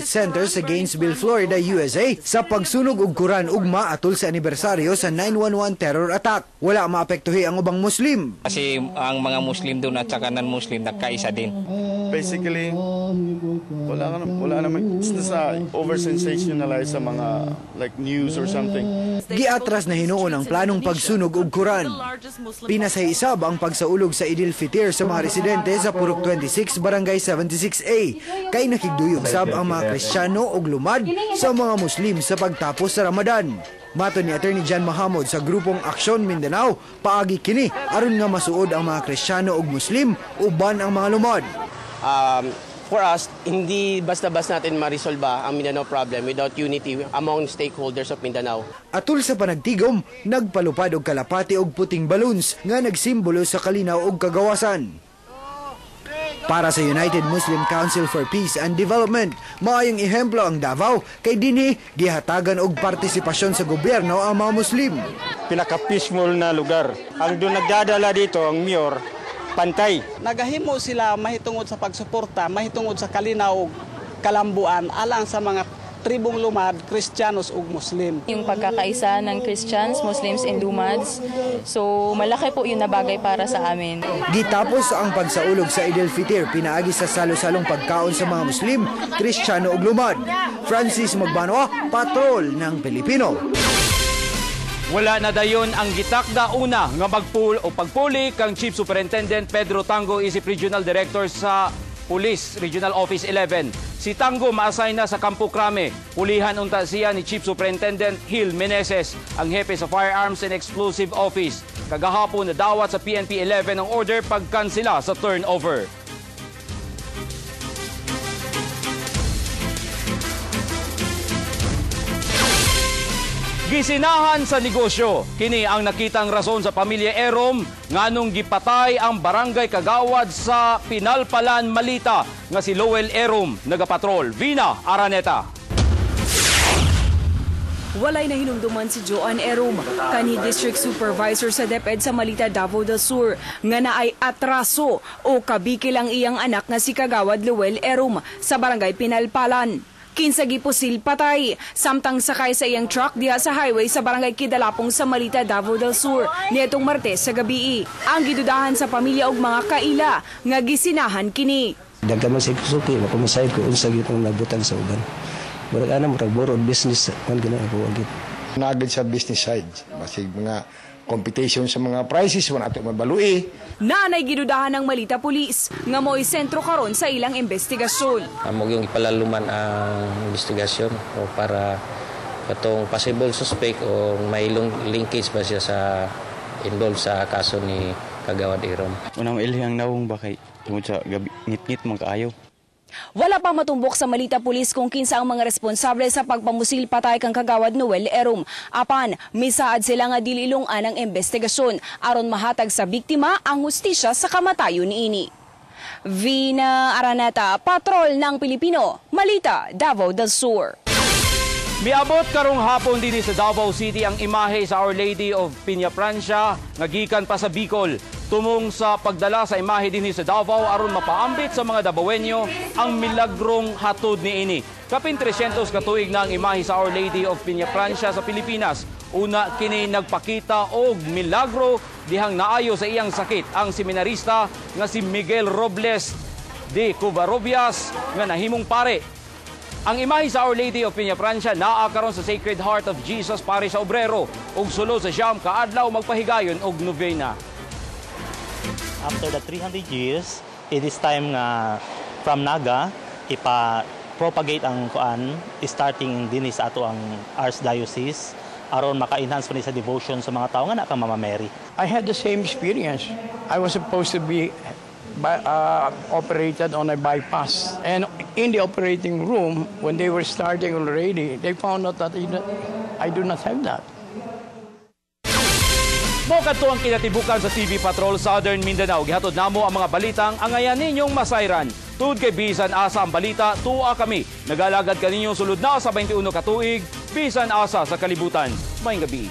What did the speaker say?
Center sa Gainesville, Florida, USA sa pagsunog og Quran ugma atol sa anibersaryo sa 9/11 terror attack. Wala maapektuhi ang ubang Muslim. Kasi ang mga Muslim doon at saka non-Muslim nagkaisa din. Basically, wala naman. It's just over-sensationalize sa mga like news or something. Giatras na hinuon ang planong pagsunog og Quran. Pinasayisab ang pagsaulog sa Idil Fitir sa mga residente sa Purok 26, Barangay 76A. Kay nakigduyog sab ang mga Kristiyano og lumad sa mga Muslim sa pagtapos sa Ramadan. Mato ni Attorney John Mahamud sa grupong Aksyon Mindanao, paagi kini aron nga masuod ang mga Kristiyano ug Muslim uban ang mga lumad. For us, hindi basta-basta natin marisolba ang Mindanao problem without unity among stakeholders of Mindanao. Atul sa panagtigom, nagpalupad og kalapati og puting balloons nga nagsimbolo sa kalinaw og kagawasan. Para sa United Muslim Council for Peace and Development, maayong ehemplo ang Davao kay dinhi gihatagan og partisipasyon sa gobyerno ang mga Muslim. Pinaka-peaceful na lugar. Ang doon nagdadala dito ang mayor, pantay. Nagahimo sila mahitungod sa pagsuporta, mahitungod sa kalinaw ug kalambuan alang sa mga tribong lumad, Kristiyanos ug Muslim. Yung pagkakaisa ng Christians, Muslims and Lumads, so malaki po yun na bagay para sa amin. Gitapos ang pagsaulog sa Idil Fitir, pinaagi sa salo-salong pagkaon sa mga Muslim, Kristiyano ug lumad. Francis Magbanwa, Patrol ng Pilipino. Wala na dayon ang gitakda una nga magpul o pagpuli kang Chief Superintendent Pedro Tango isip Regional Director sa Police Regional Office 11. Si Tango ma-assign na sa Campo Crame. Pulihan unta siya ni Chief Superintendent Gil Meneses, ang hepe sa Firearms and Explosive Office. Kagahapon na dawat sa PNP 11 ang order pagkansela sa turnover. Gisinahan sa negosyo. Kini ang nakitang rason sa pamilya Erom nganong gipatay ang barangay kagawad sa Pinalpalan, Malita nga si Lowell Erom, nagapatrol. Vina Araneta. Walay na hinumduman si Joan Erom, kanhi District Supervisor sa DepEd sa Malita, Davao del Sur, nga naay atraso o kabikil ang iyang anak nga si kagawad Lowell Erom sa barangay Pinalpalan. Kinsa gipusil patay, samtang sakay sa iyang truck diha sa highway sa barangay Kidalapong sa Malita, Davao del Sur, niadtong Martes sa gabi. Ang gidudahan sa pamilya og mga kaila nga gisinahan kini. Daghan man sa kusuki, makumasayad ko unsa gyud ang nabutang sa uban. Murag ana murag borod business man gina ako agit. Nagad sa business side, basig mga competition sa mga prices wala ato mabalui. Nanay gidudahan ng Malita Police nga mo'y sentro karon sa ilang investigasyon. Amo yung ipalaluman ang investigasyon o para katong possible suspect o may linkage ba siya sa involved sa kaso ni Kagawad Erom. Unang ilhang nawong bakay tungod sa gabi ngit-ngit man kaayo. Wala pang matumbok sa Malita Police kung kinsa ang mga responsable sa pagpamusil patay kang kagawad Noel Erom. Apan, misaad sila nga dili ilungan ang investigasyon aron mahatag sa biktima ang hustisya sa kamatayon niini. Vina Araneta, Patrol ng Pilipino, Malita, Davao del Sur. Miabot karong hapon din sa Davao City ang imahe sa Our Lady of Peñaprancia nga gikan pa sa Bicol. Tumong sa pagdala sa imahe din sa Davao aron mapaambit sa mga Davaoenyo ang milagrong hatod niini. Kapin 300 katuig na ang imahe sa Our Lady of Peñaprancia sa Pilipinas. Una kini nagpakita og milagro dihang naayo sa iyang sakit ang seminarista nga si Miguel Robles de Covarrubias nga nahimong pare. Ang imahe sa Our Lady of Peñaprancia naa karon sa Sacred Heart of Jesus Parish sa Obrero ug sulod sa siyam ka adlaw magpahigayon og novena. After the 300 years, it is time nga from Naga ipa-propagate ang kuan starting din sa ato ang Archdiocese aron maka-enhance pa ni sa devotion sa mga tao nga na kang Mama Mary. I had the same experience. I was supposed to be operated on a bypass. And in the operating room, when they were starting already, they found out that I do not have that. Mo kadto ang kinatibukan sa TV Patrol Southern Mindanao. Gihatod namo ang mga balitang angayan ninyong masayran. Tud kay bisan asa ang balita, tuwa kami. Nagalagad kaninyo sulod na sa 21 katuig, bisan asa sa kalibutan. Maayong gabi.